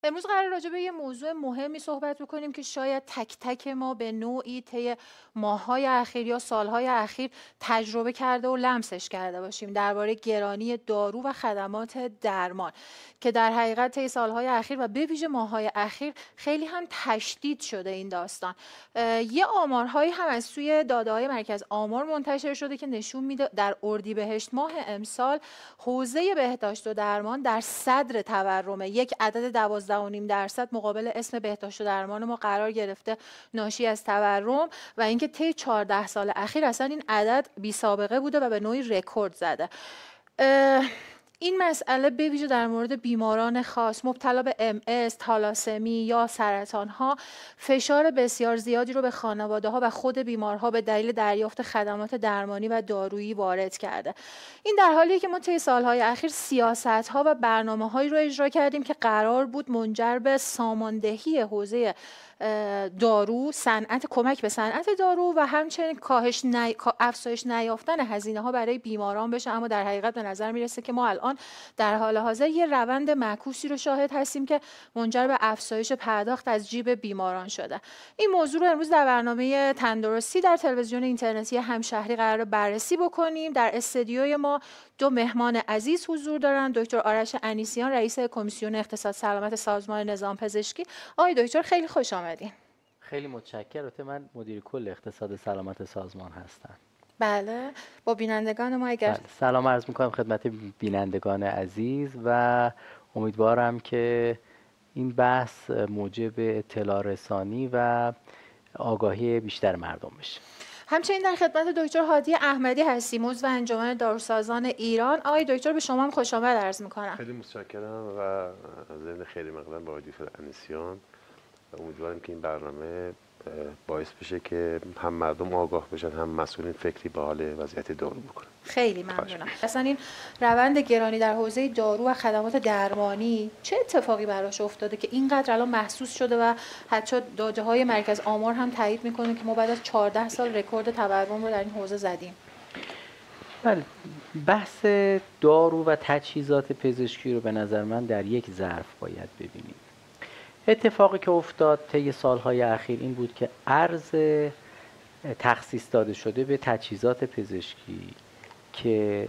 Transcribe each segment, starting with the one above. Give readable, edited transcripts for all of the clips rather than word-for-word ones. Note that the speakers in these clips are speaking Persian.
امروز قرار راجع به یه موضوع مهمی صحبت بکنیم که شاید تک تک ما به نوعی طی ماه‌های اخیر یا سال‌های اخیر تجربه کرده و لمسش کرده باشیم، درباره گرانی دارو و خدمات درمان که در حقیقت طی سال‌های اخیر و به ویژه ماه‌های اخیر خیلی هم تشدید شده این داستان. یه آمارهایی هم از سوی داده‌های مرکز آمار منتشر شده که نشون میده در اردیبهشت ماه امسال حوزه بهداشت و درمان در صدر تورمه. یک عدد 12.5% مقابل اسم بهداشت و درمان ما قرار گرفته ناشی از تورم و اینکه طی 14 سال اخیر اصلا این عدد بی سابقه بوده و به نوعی رکورد زده. این مسئله به ویژه در مورد بیماران خاص مبتلا به MS، تالاسمی یا سرطان‌ها فشار بسیار زیادی رو به خانواده‌ها و خود بیمارها به دلیل دریافت خدمات درمانی و دارویی وارد کرده. این در حالیه که ما طی سال‌های اخیر سیاست‌ها و برنامه‌هایی رو اجرا کردیم که قرار بود منجر به ساماندهی حوزه دارو، صنعت کمک به صنعت دارو و همچنین افزایش نیافتن هزینه‌ها برای بیماران بشه، اما در حقیقت به نظر میرسه که ما الان در حال حاضر یه روند معکوسی رو شاهد هستیم که منجر به افزایش پرداخت از جیب بیماران شده. این موضوع رو امروز در برنامه تندرستی در تلویزیون اینترنتی همشهری قرار بررسی بکنیم. در استودیوی ما دو مهمان عزیز حضور دارند. دکتر آرش انیسیان، رئیس کمیسیون اقتصاد سلامت سازمان نظام پزشکی. آقای دکتر خیلی خوش آمدین. خیلی متشکرم. من مدیر کل اقتصاد سلامت سازمان هستم. بله، با بینندگان ما اگر سلام عرض میکنم خدمت بینندگان عزیز و امیدوارم که این بحث موجب اطلاع رسانی و آگاهی بیشتر مردم بشه. همچنین در خدمت دکتر هادی احمدی هستیم، عضو انجمن داروسازان ایران. آقای دکتر به شما هم خوش آمد عرض میکنم. خیلی متشکرم و ضمن خیلی مقدم با دکتر انیسیان و امیدوارم که این برنامه باعث بشه که هم مردم آگاه بشن هم مسئولین فکری به حال وضعیت دارو بکنن. خیلی ممنونم. اصلا این روند گرانی در حوزه دارو و خدمات درمانی چه اتفاقی براش افتاده که اینقدر الان محسوس شده و حتی داده‌های مرکز آمار هم تایید میکنه که ما بعد از 14 سال رکورد تورم رو در این حوزه زدیم. بله، بحث دارو و تجهیزات پزشکی رو به نظر من در یک ظرف باید ببینیم. اتفاقی که افتاد طی سالهای اخیر این بود که ارز تخصیص داده شده به تجهیزات پزشکی که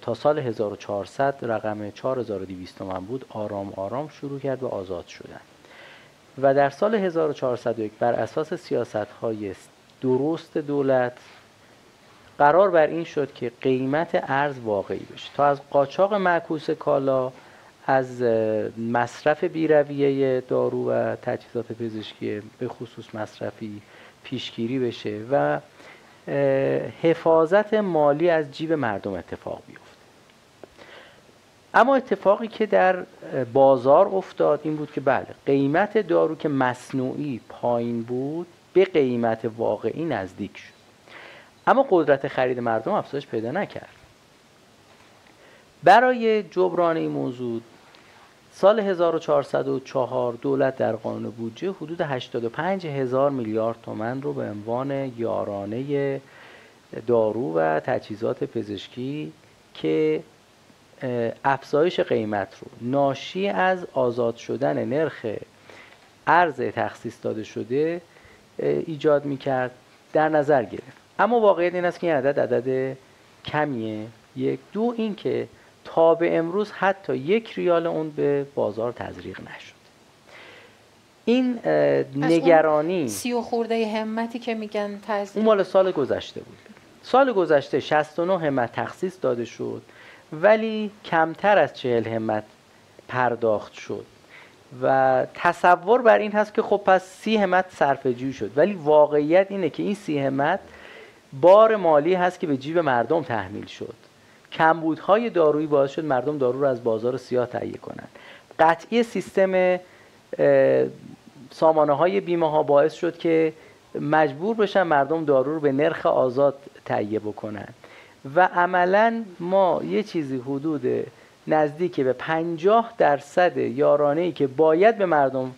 تا سال 1400 رقم 4200 تومان بود آرام آرام شروع کرد به آزاد شدن و در سال 1401 بر اساس سیاست‌های درست دولت قرار بر این شد که قیمت ارز واقعی بشه تا از قاچاق معکوس کالا، از مصرف بی‌رویه دارو و تجهیزات پزشکی به خصوص مصرفی پیشگیری بشه و حفاظت مالی از جیب مردم اتفاق بیفته. اما اتفاقی که در بازار افتاد این بود که بله، قیمت دارو که مصنوعی پایین بود به قیمت واقعی نزدیک شد، اما قدرت خرید مردم افزایش پیدا نکرد. برای جبران این موضوع سال 1404 دولت در قانون بودجه حدود 85,000 میلیارد تومان رو به عنوان یارانه دارو و تجهیزات پزشکی که افزایش قیمت رو ناشی از آزاد شدن نرخ ارز تخصیص داده شده ایجاد می‌کرد در نظر گرفت. اما واقعیت این است که این عدد کمیه. یک، دو، این که تا به امروز حتی 1 ریال اون به بازار تزریق نشد. این نگرانی 30 و خورده همتی که میگن تزریق اون مال سال گذشته بود. سال گذشته 69 همت تخصیص داده شد ولی کمتر از 40 همت پرداخت شد و تصور بر این هست که خب پس 30 همت صرفه‌جویی شد، ولی واقعیت اینه که این 30 همت بار مالی هست که به جیب مردم تحمیل شد. کمبودهای دارویی باعث شد مردم دارو رو از بازار سیاه تهیه کنند. قطعی سیستم سامانه‌های بیمه ها باعث شد که مجبور بشن مردم دارو رو به نرخ آزاد تهیه بکنن و عملاً ما یه چیزی حدود نزدیک به 50% یارانه‌ای که باید به مردم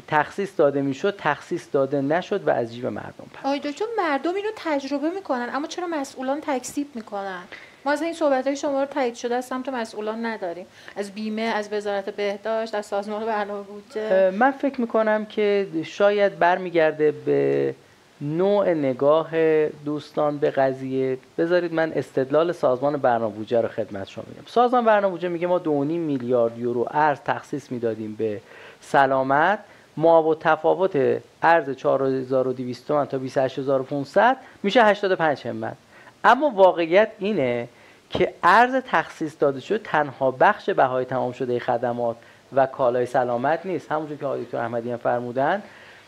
تخصیص داده میشد تخصیص داده نشد و از جیب مردم پرداخت. آقای دکتر، مردم اینو تجربه میکنن اما چرا مسئولان تکذیب میکنن؟ ما از این صحبت‌های شما رو تایید شده از سمت مسئولان نداریم، از بیمه، از وزارت بهداشت، از سازمان برنامه بودجه. من فکر میکنم که شاید برمیگرده به نوع نگاه دوستان به قضیه. بذارید من استدلال سازمان برنامه بودجه رو خدمت شما میگم. سازمان برنامه بودجه میگه ما 2.5 میلیارد یورو ارز تخصیص میدادیم به سلامت، ما و تفاوت ارز 4200 تومان تا 28500 میشه 85 همت. اما واقعیت اینه که ارز تخصیص داده شده تنها بخش بهای تمام شده خدمات و کالای سلامت نیست. همونجور که آقای دکتر احمدی هم فرمودن،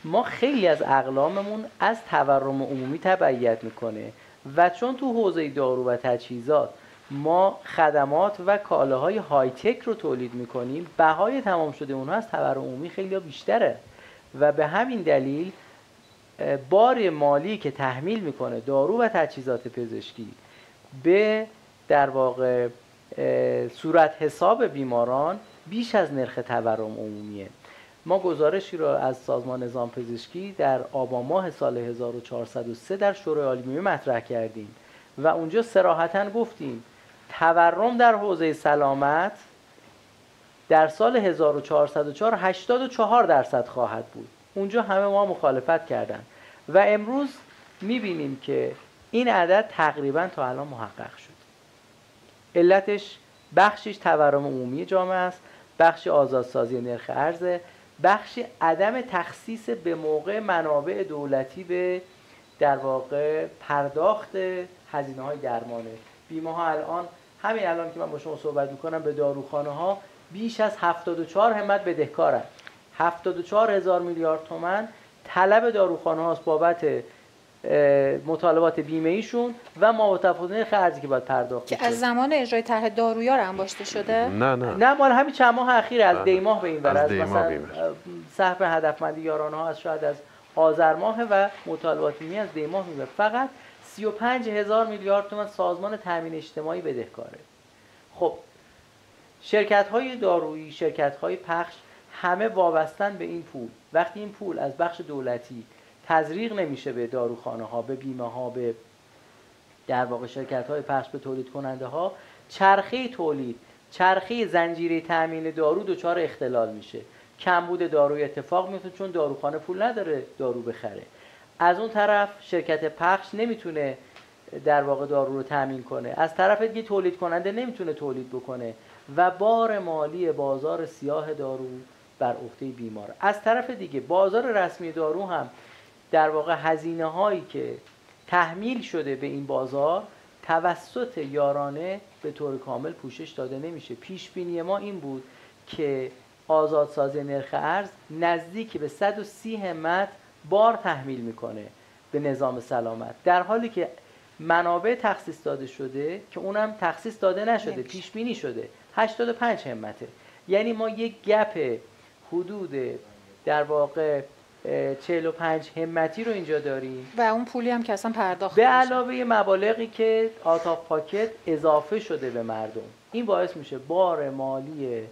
ما خیلی از اقلاممون از تورم عمومی تبعیت میکنه و چون تو حوزه دارو و تجهیزات ما خدمات و کالاهای های تک رو تولید میکنیم، بهای تمام شده اونها از تورم عمومی خیلی بیشتره و به همین دلیل بار مالی که تحمیل میکنه دارو و تجهیزات پزشکی به در واقع صورت حساب بیماران بیش از نرخ تورم عمومیه. ما گزارشی را از سازمان نظام پزشکی در آبان ماه سال 1403 در شورای عالی بیمه مطرح کردیم و اونجا صراحتاً گفتیم تورم در حوزه سلامت در سال 1404 84% خواهد بود. اونجا همه ما مخالفت کردن و امروز میبینیم که این عدد تقریباً تا الان محقق شد. علتش بخشش تورم عمومی جامعه است، بخش آزادسازی نرخ ارز، بخش عدم تخصیص به موقع منابع دولتی به در واقع پرداخت هزینه‌های درمانه. بیمه ها الان همین الان که من با شما صحبت می‌کنم به داروخانه ها بیش از 74 همت بدهکارن. 74,000 میلیارد تومان طلب داروخانه هاست بابت مطالبات بیمه ایشون و متفاوت نرخ ارزی که باید پرداخت که از زمان اجرای طرح دارویار انباشته شده. نه مال همین چند ماه اخیر از دی ماه به این ور، از مثلا سهم هدفمندی یارانه ها از شاید از آذر ماه و مطالبات بیمه از دی ماه میبره. فقط 35,000 میلیارد تومان سازمان تامین اجتماعی بدهکاره. خب شرکت های دارویی، شرکت های پخش همه وابستن به این پول. وقتی این پول از بخش دولتی تزریق نمیشه به داروخانه ها، به بیمه ها، به در واقع شرکت های پخش، به تولید کننده ها، چرخه تولید، چرخه زنجیره تامین دارو دچار اختلال میشه. کمبود داروی اتفاق میفته چون داروخانه پول نداره دارو بخره. از اون طرف شرکت پخش نمیتونه در واقع دارو رو تامین کنه، از طرف دیگه تولید کننده نمیتونه تولید بکنه و بار مالی بازار سیاه دارو بر عهده بیمار. از طرف دیگه بازار رسمی دارو هم در واقع هزینه هایی که تحمیل شده به این بازار توسط یارانه به طور کامل پوشش داده نمیشه. پیش بینی ما این بود که آزادسازی نرخ ارز نزدیک به 130 همت بار تحمیل میکنه به نظام سلامت، در حالی که منابع تخصیص داده شده که اونم تخصیص داده نشده، پیش بینی شده 85 همته. یعنی ما یک گپ حدود در واقع 45 همتی رو اینجا داریم و اون پولی هم که اصلا پرداخت به علاوه مبالغی که آت آف پاکت اضافه شده به مردم. این باعث میشه بار مالی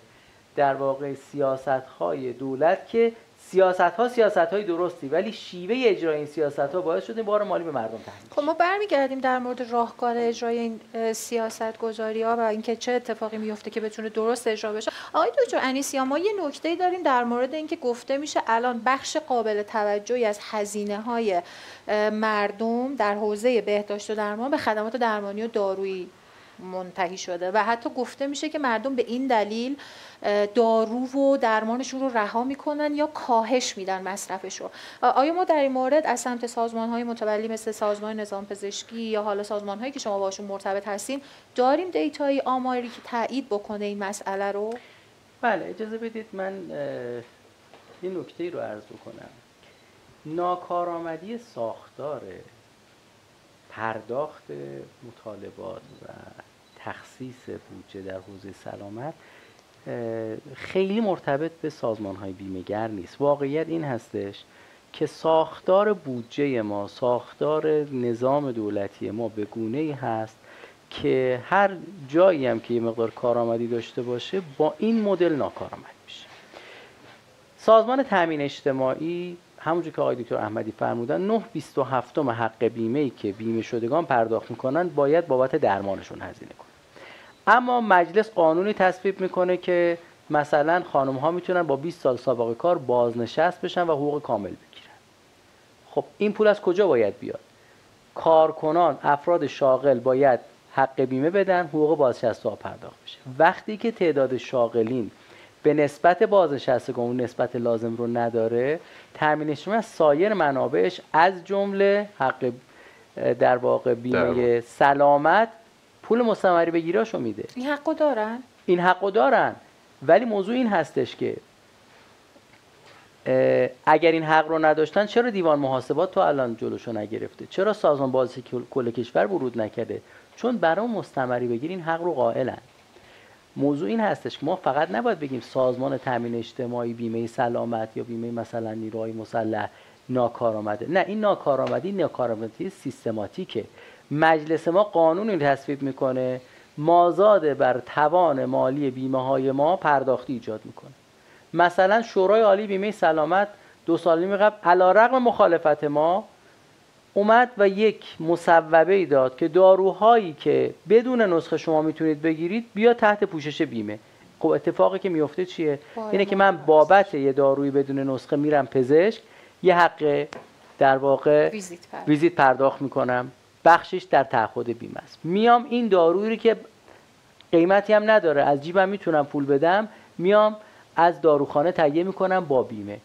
در واقع سیاست‌های دولت که سیاست‌های درستی ولی شیوه اجرای این سیاست‌ها باعث شده بار مالی به مردم تحمیل شه. خب ما برمیگردیم در مورد راهکار اجرای این سیاست‌گذاری‌ها و اینکه چه اتفاقی میفته که بتونه درست اجرا بشه. آقای دکتر انیسیا، ما یه نکته‌ای داریم در مورد اینکه گفته میشه الان بخش قابل توجهی از هزینه‌های مردم در حوزه بهداشت و درمان به خدمات درمانی و دارویی منتهی شده و حتی گفته میشه که مردم به این دلیل دارو و درمانشون رو رها میکنن یا کاهش میدن مصرفش رو. آیا ما در این مورد از سمت سازمان‌های متولی مثل سازمان نظام پزشکی یا حالا سازمان‌هایی که شما باشون مرتبط هستین داریم دیتایی آماری که تایید بکنه این مسئله رو؟ بله، اجازه بدید من این نکته رو عرض بکنم. ناکارآمدی ساختار پرداخت مطالبات و تخصیص بودجه در حوزه سلامت خیلی مرتبط به سازمان‌های بیمه‌گر نیست. واقعیت این هستش که ساختار بودجه ما، ساختار نظام دولتی ما به گونه‌ای هست که هر جایی هم که یه مقدار کارآمدی داشته باشه با این مدل ناکارآمد میشه. سازمان تامین اجتماعی همونجور که آقای دکتر احمدی فرمودن 9/27 حق بیمه‌ای که بیمه شدگان پرداخت میکنن باید بابت درمانشون هزینه کنن. اما مجلس قانونی تصویب میکنه که مثلا خانم ها میتونن با 20 سال سابقه کار بازنشست بشن و حقوق کامل بگیرن. خب این پول از کجا باید بیاد؟ کارکنان، افراد شاغل باید حق بیمه بدن، حقوق بازنشسته‌ها پرداخت بشه. وقتی که تعداد شاغلین به نسبت بازنشستگان اون نسبت لازم رو نداره، تامین اجتماعی از سایر منابعش از جمله حق در واقع بیمه سلامت پول مستمری بگیراشو میده. این حقو دارن؟ این حقو دارن، ولی موضوع این هستش که اگر این حق رو نداشتن چرا دیوان محاسبات تو الان جلوشو نگرفته؟ چرا سازمان بازرسی کل کشور ورود نکرده؟ چون برای مستمری بگیر این حق رو قائلن. موضوع این هستش که ما فقط نباید بگیم سازمان تامین اجتماعی بیمه سلامت یا بیمه مثلا نیروهای مسلح ناکارآمده. نه، این ناکارآمدی سیستماتیکه. مجلس ما قانونی تصویب میکنه مازاد بر توان مالی بیمه های ما پرداختی ایجاد میکنه. مثلا شورای عالی بیمه سلامت 2 سال قبل علیرغم مخالفت ما اومد و یک مصوبه داد که داروهایی که بدون نسخه شما میتونید بگیرید بیا تحت پوشش بیمه. خب اتفاقی که میفته چیه؟ اینه که من بابت یه دارویی بدون نسخه میرم پزشک، یه حق در واقع ویزیت پرداخت میکنم، بخشش در تعهد بیمه است. میام این دارویی که قیمتی هم نداره از جیبم میتونم پول بدم، میام از داروخانه تهیه میکنم با بیمه.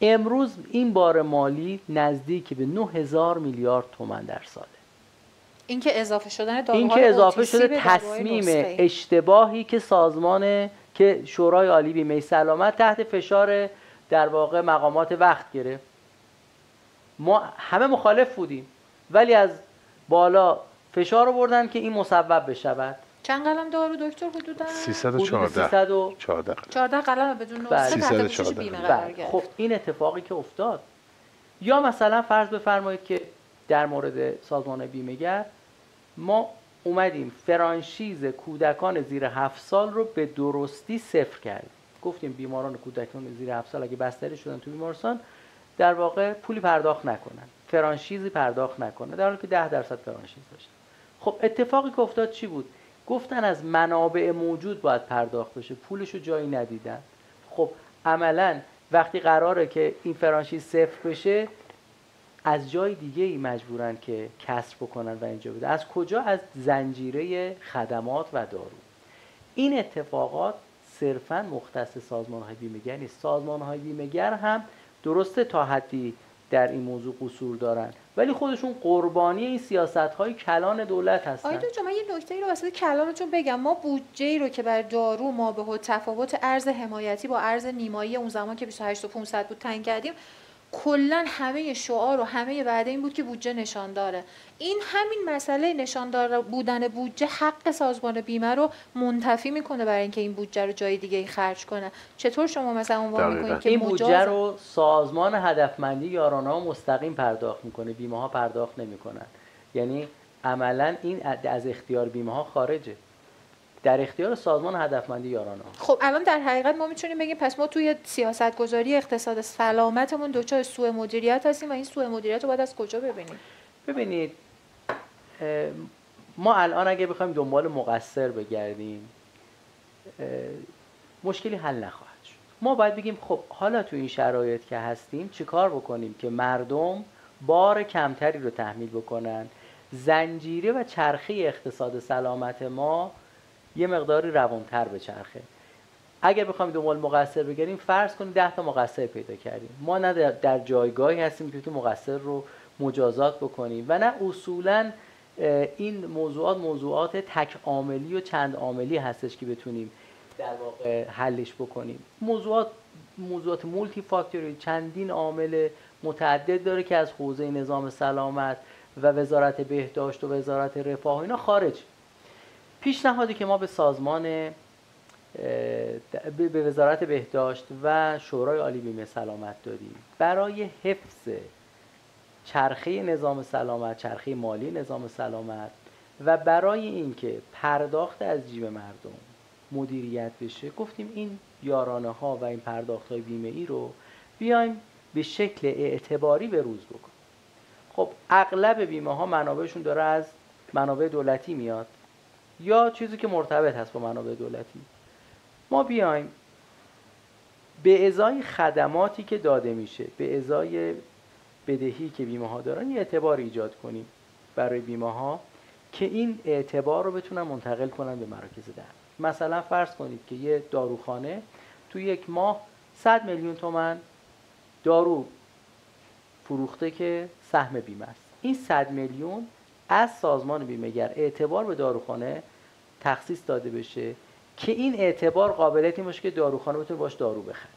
امروز این بار مالی نزدیک به 9000 میلیارد تومان در ساله. این که اضافه شدن این که اضافه شده تصمیم اشتباهی که که شورای عالی بیمه سلامت تحت فشار در واقع مقامات وقت گرفت. ما همه مخالف بودیم ولی از بالا فشار آوردن که این مصوب بشود. چند قلم دارو دکتر حدوداً؟ 314 قلم بدون نسخه تحت پوشش بیمه قرار گرفت. خب این اتفاقی که افتاد. یا مثلا فرض بفرمایید که در مورد سازمان بیمه‌گر ما اومدیم فرانشیز کودکان زیر 7 سال رو به درستی صفر کردیم. گفتیم بیماران کودکان زیر 7 سال اگه بستری شدن تو بیمارستان در واقع پولی پرداخت نکنن، فرانشیزی پرداخت نکنن، در حالی که 10% فرانشیز داشتن. خب اتفاقی که افتاد چی بود؟ گفتن از منابع موجود باید پرداخت بشه، پولشو جایی ندیدن. خب عملاً وقتی قراره که این فرانشیز صفر بشه از جای دیگه ای مجبورن که کسر بکنن و اینجا بده. از کجا؟ از زنجیره خدمات و دارو. این اتفاقات صرفاً مختص سازمان‌های بیمه‌گر نیست. سازمان‌های بیمه‌گر هم درسته تا حدی در این موضوع قصور دارن ولی خودشون قربانی این سیاست‌های کلان دولت هستن. آیدو جان، من یه نکته ای رو واسه کلامتون بگم. ما بودجه‌ای رو که بر دارو ما به تفاوت ارز حمایتی با ارز نیمایی اون زمان که 28500 بود تعیین کردیم، کلا همه شعار و همه وعده این بود که بودجه نشانداره. این همین مسئله نشاندار بودن بودجه حق سازمان بیمه رو منتفی میکنه برای اینکه این بودجه رو جای دیگه ای خرج کنه. چطور شما مثلا عنوان میکنید که این بودجه رو سازمان هدفمندی یارانه‌ها مستقیم پرداخت میکنه، بیمه ها پرداخت نمیکنن؟ یعنی عملا این از اختیار بیمه ها خارجه، در اختیار سازمان هدفمندی یارانه‌ها. خب الان در حقیقت ما میتونیم بگیم پس ما توی سیاست‌گذاری اقتصاد سلامتمون دچار سوء مدیریت هستیم و این سوء مدیریت رو باید از کجا ببینیم؟ ببینید ما الان اگه بخوایم دنبال مقصر بگردیم مشکلی حل نخواهد شد. ما باید بگیم خب حالا تو این شرایط که هستیم چیکار بکنیم که مردم بار کمتری رو تحمیل بکنن، زنجیره و چرخه اقتصاد سلامت ما یه مقداری روانتر بچرخه. اگر بخوایم دنبال مقصر بگیریم فرض کنید 10 تا مقصر پیدا کردیم، ما نه در جایگاهی هستیم که مقصر رو مجازات بکنیم و نه اصولاً این موضوعات تک عاملی و چند عاملی هستش که بتونیم در واقع حلش بکنیم. موضوعات مولتی فاکتوری چندین عامل متعدد داره که از حوزه نظام سلامت و وزارت بهداشت و وزارت رفاه اینا خارج. پیشنهادی که ما به به وزارت بهداشت و شورای عالی بیمه سلامت دادیم برای حفظ چرخه نظام سلامت، چرخه مالی نظام سلامت و برای اینکه پرداخت از جیب مردم مدیریت بشه، گفتیم این یارانه ها و این پرداخت های بیمه ای رو بیایم به شکل اعتباری بروز بکنه. خب اغلب بیمه ها منابعشون داره از منابع دولتی میاد یا چیزی که مرتبط هست با منابع دولتی. ما بیایم به ازای خدماتی که داده میشه، به ازای بدهی که بیمه ها دارن، یه اعتبار ایجاد کنیم برای بیمه ها که این اعتبار رو بتونن منتقل کنن به مراکز درمان. مثلا فرض کنید که یه داروخانه تو یک ماه 100 میلیون تومان دارو فروخته که سهم بیمه است. این 100 میلیون از سازمان بیمه‌گر اعتبار به داروخانه تخصیص داده بشه که این اعتبار قابلیت این باشه که داروخانه بتونه باش دارو بخره.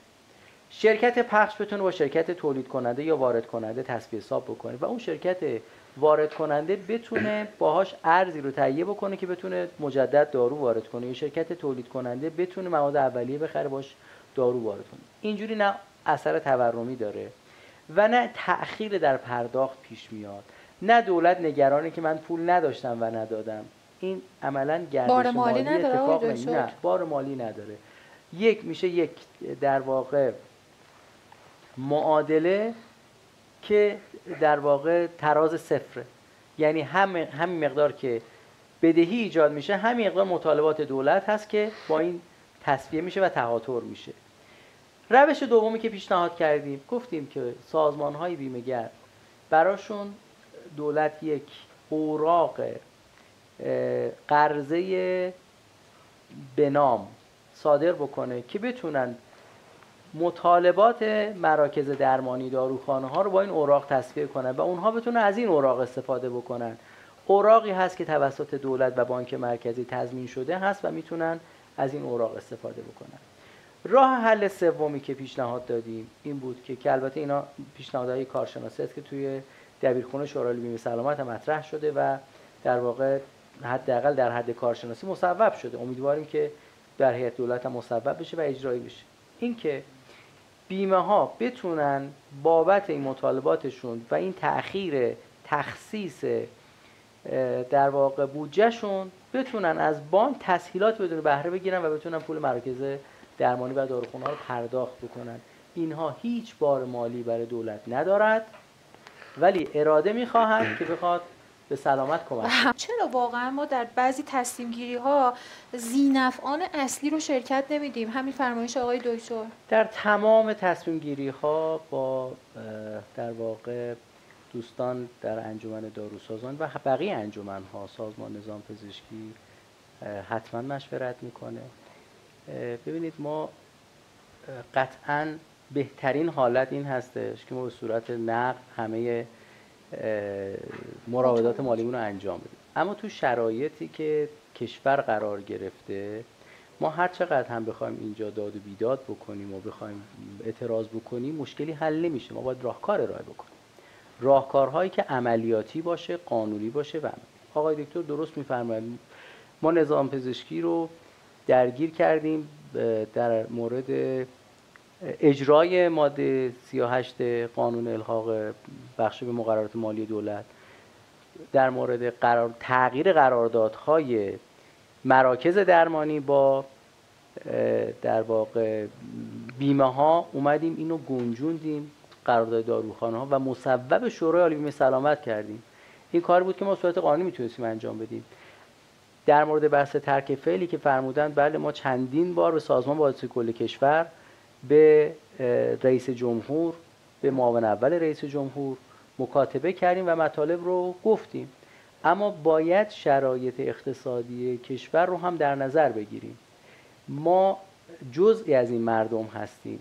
شرکت پخش بتونه با شرکت تولید کننده یا وارد کننده تصفیه حساب بکنه و اون شرکت وارد کننده بتونه باهاش ارزی رو تهیه بکنه که بتونه مجدد دارو وارد کنه، یا شرکت تولید کننده بتونه مواد اولیه بخره باش دارو وارد کنه. اینجوری نه اثر تورمی داره و نه تأخیر در پرداخت پیش میاد، نه دولت نگرانه که من پول نداشتم و ندادم. این عملاً گردش بار مالی نداره، اتفاق نه، بار مالی نداره. یک در واقع معادله که در واقع تراز صفره، یعنی همین مقدار که بدهی ایجاد میشه همین مقدار مطالبات دولت هست که با این تصفیه میشه و تهاتر میشه. روش دومی که پیشنهاد کردیم، گفتیم که سازمان‌های بیمه‌گر براشون دولت یک اوراق قرضه به نام صادر بکنه که بتونن مطالبات مراکز درمانی داروخانه ها رو با این اوراق تصفیه کنن و اونها بتونن از این اوراق استفاده بکنن. اوراقی هست که توسط دولت و بانک مرکزی تضمین شده هست و میتونن از این اوراق استفاده بکنن. راه حل سومی که پیشنهاد دادیم این بود که البته اینا پیشنهادهای کارشناسی است که توی دبیرخونه شورای بیمه سلامت هم مطرح شده و در واقع حداقل در حد کارشناسی مصوب شده. امیدواریم که در هیئت دولت هم مصوب بشه و اجرایی بشه. این که بیمه ها بتونن بابت این مطالباتشون و این تأخیر تخصیص در واقع بودجهشون بتونن از بانک تسهیلات بدون بهره بگیرن و بتونن پول مراکز درمانی و داروخانه ها رو پرداخت بکنن. اینها هیچ بار مالی برای دولت ندارد ولی اراده میخواهند که بخواد به سلامت کمک کنه. چرا واقعا ما در بعضی تصمیم گیری ها ذینفعان اصلی رو شرکت نمیدیم؟ همین فرمایش آقای دکتر. در تمام تصمیم گیری ها با در واقع دوستان در انجمن داروسازان و بقیه انجمن ها، سازمان نظام پزشکی حتما مشورت میکنه. ببینید ما قطعا بهترین حالت این هستش که ما به صورت نقد همه مراودات مالیمون رو انجام بدیم، اما تو شرایطی که کشور قرار گرفته ما هر چقدر هم بخوایم اینجا داد و بیداد بکنیم و بخوایم اعتراض بکنیم مشکلی حل نمیشه. ما باید راهکار ارائه بکنیم، راهکارهایی که عملیاتی باشه، قانونی باشه. و آقای دکتر درست میفرمایند، ما نظام پزشکی رو درگیر کردیم در مورد اجرای ماده 38 قانون الحاق بخش به مقررات مالی دولت، در مورد تغییر قراردادهای مراکز درمانی با در واقع بیمه ها اومدیم اینو گنجوندیم قرارداد داروخانه ها و مصوب شورای عالی بیمه سلامت کردیم. این کار بود که ما صورت قانونی میتونستیم انجام بدیم. در مورد بحث ترک فعلی که فرمودند، بله ما چندین بار به سازمان بازرسی کل کشور، به رئیس جمهور، به معاون اول رئیس جمهور مکاتبه کردیم و مطالب رو گفتیم، اما باید شرایط اقتصادی کشور رو هم در نظر بگیریم. ما جزئی از این مردم هستیم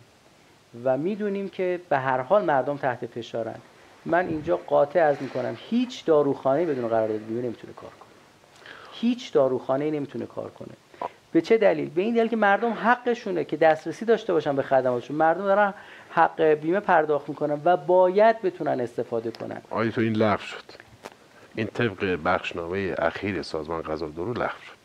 و میدونیم که به هر حال مردم تحت فشارن. من اینجا قاطع عرض میکنم هیچ داروخانه‌ای بدون قرارداد بیمه نمیتونه کار کنه. هیچ داروخانه‌ای نمیتونه کار کنه. به چه دلیل؟ به این دلیل که مردم حقشونه که دسترسی داشته باشن به خدماتشون. مردم دارن حق بیمه پرداخت میکنن و باید بتونن استفاده کنن. آیا تو این لغو شد؟ این طبق بخشنامه اخیر سازمان غذا و دارو لغو شد.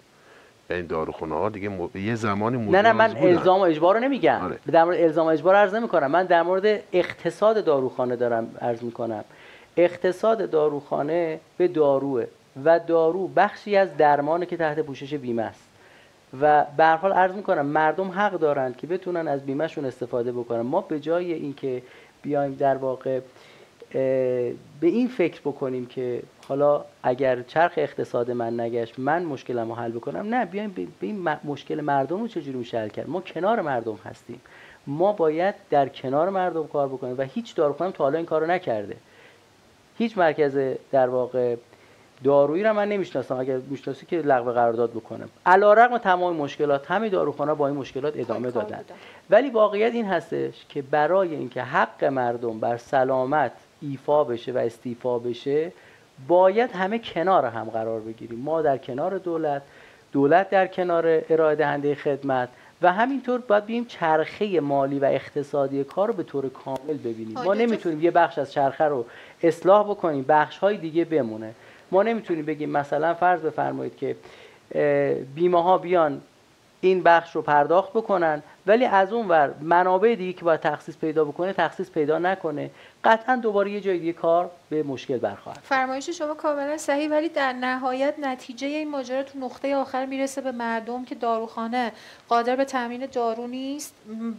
یعنی داروخانه ها دیگه یه زمانی نه من الزام و اجبار رو نمیگم. آره. در مورد الزام و اجبار عرض نمیکنم. من در مورد اقتصاد داروخانه دارم عرض میکنم. اقتصاد داروخانه به داروه و دارو بخشی از درمانه که تحت پوشش بیمه است و به هر حال عرض میکنم مردم حق دارند که بتونن از بیمهشون استفاده بکنن. ما به جای اینکه بیایم در واقع به این فکر بکنیم که حالا اگر چرخ اقتصاد من نگشت من مشکلم رو حل بکنم، نه، بیایم به این مشکل مردم رو چجوری میشه حل کرد. ما کنار مردم هستیم، ما باید در کنار مردم کار بکنیم و هیچ داروخانه تا حالا این کارو نکرده. هیچ مرکز در واقع دارویی رو من نمیشناسم، اگر میشناسی که لغو قرارداد بکنم. علیرغم تمام مشکلات همین داروخانه با این مشکلات ادامه دادن. ولی واقعیت این هستش که برای اینکه حق مردم بر سلامت ایفا بشه و استیفا بشه باید همه کنار هم قرار بگیریم. ما در کنار دولت در کنار ارائه دهنده خدمت و همینطور باید بیم چرخه مالی و اقتصادی کار رو به طور کامل ببینیم. ما نمیتونیم یه بخش از چرخه رو اصلاح بکنیم بخش‌های دیگه بمونه. ما نمیتونیم بگیم مثلا فرض بفرمایید که بیمه ها بیان این بخش رو پرداخت بکنن ولی از اون ور منابع دیگه که باید تخصیص پیدا بکنه تخصیص پیدا نکنه، قطعا دوباره یه جای دیگه کار به مشکل برخواهد. فرمایش شما کاملا صحیح، ولی در نهایت نتیجه این ماجرا تو نقطه آخر میرسه به مردم که داروخانه قادر به تامین دارو نیست،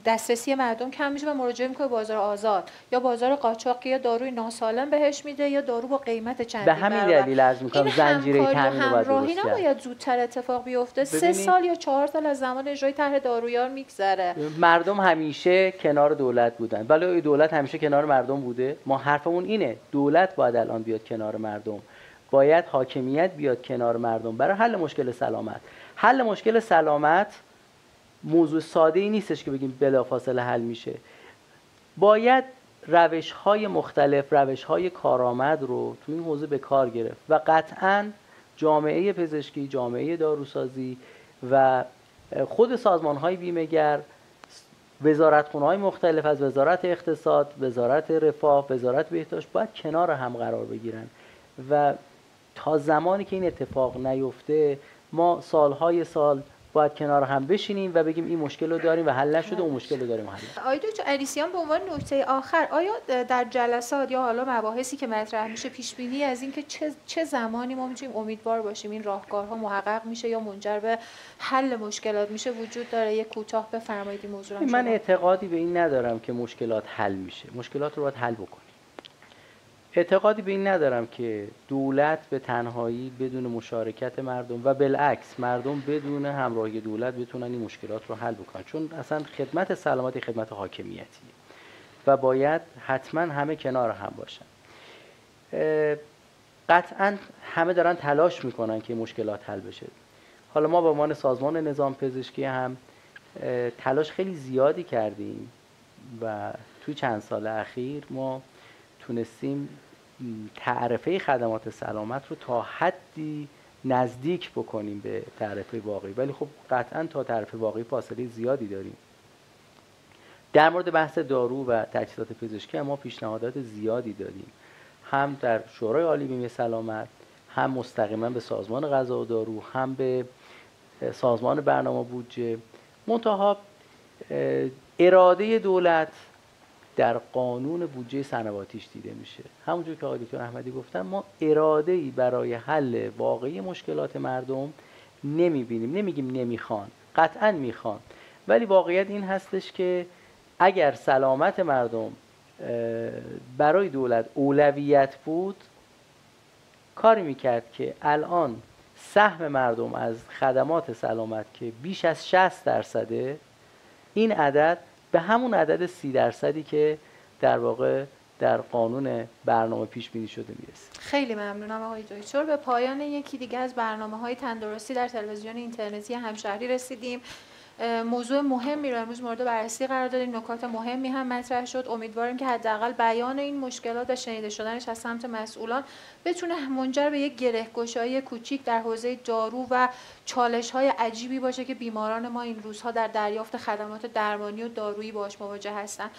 دسترسی مردم کم میشه و مراجعه میکنه بازار آزاد یا بازار قاچاق که یا داروی ناسالم بهش میده یا دارو با قیمت چندین به همین دلیل لازم می‌کنم زنجیره تامین رو باید درست کرد. نباید زودتر اتفاق بیفته. 3 سال یا 4 سال از زمان اجرای طرح دارویار میگذره. مردم همیشه کنار دولت بودن، ولی دولت همیشه کنار مردم بوده. ما حرفمون اینه دولت باید الان بیاد کنار مردم، باید حاکمیت بیاد کنار مردم برای حل مشکل سلامت. حل مشکل سلامت موضوع ساده ای نیستش که بگیم بلافاصله حل میشه. باید روش‌های مختلف، روش‌های کارآمد رو تو این حوزه به کار گرفت و قطعاً جامعه پزشکی، جامعه داروسازی و خود سازمان‌های بیمه‌گر، وزارتخونه‌های مختلف از وزارت اقتصاد، وزارت رفاه، وزارت بهداشت باید کنار هم قرار بگیرن و تا زمانی که این اتفاق نیفته ما سالهای سال باید کنار هم بشینیم و بگیم این مشکل رو داریم و حل نشده اون مشکل رو داریم حل. آقای دکتر علیسیان به عنوان نکته آخر، آیا در جلسات یا حالا مباحثی که مطرح میشه پیش بینی از اینکه چه زمانی ما میتونیم امیدوار باشیم این راهکارها محقق میشه یا منجر به حل مشکلات میشه وجود داره؟ یک کوتاه بفرمایید این موضوع رو. من اعتقادی به این ندارم که مشکلات حل میشه. مشکلات رو باید حل بکنیم. اعتقادی به این ندارم که دولت به تنهایی بدون مشارکت مردم و بالعکس مردم بدون همراهی دولت بتونن این مشکلات رو حل بکنن، چون اصلا خدمت سلامتی خدمت حاکمیتی و باید حتما همه کنار هم باشن. قطعا همه دارن تلاش میکنن که مشکلات حل بشه. حالا ما به عنوان سازمان نظام پزشکی هم تلاش خیلی زیادی کردیم و توی چند سال اخیر ما تونستیم تعرفه خدمات سلامت رو تا حدی نزدیک بکنیم به تعرفه واقعی، ولی خب قطعا تا تعرفه واقعی فاصله زیادی داریم. در مورد بحث دارو و تجهیزات پزشکی ما پیشنهادات زیادی دادیم، هم در شورای عالی بیمه سلامت، هم مستقیما به سازمان غذا و دارو، هم به سازمان برنامه بودجه. منتها اراده دولت در قانون بودجه سنواتیش دیده میشه. همونجور که آقای دکتر احمدی گفتن ما اراده‌ای برای حل واقعی مشکلات مردم نمیبینیم. نمیگیم نمیخوان، قطعا میخوان، ولی واقعیت این هستش که اگر سلامت مردم برای دولت اولویت بود کاری میکرد که الان سهم مردم از خدمات سلامت که بیش از 60%، این عدد به همون عدد 30% که در واقع در قانون برنامه پیش بینی شده میرسه. خیلی ممنونم آقای دکتر. به پایان یکی دیگه از برنامه‌های تندرستی در تلویزیون اینترنتی همشهری رسیدیم. موضوع مهمی رو امروز مورد بررسی قرار دادیم، نکات مهمی هم مطرح شد. امیدواریم که حداقل بیان این مشکلات و شنیده شدنش از سمت مسئولان بتونه منجر به یک گره‌گشایی کوچیک در حوزه دارو و چالش‌های عجیبی باشه که بیماران ما این روزها در دریافت خدمات درمانی و دارویی باهاش مواجه هستند.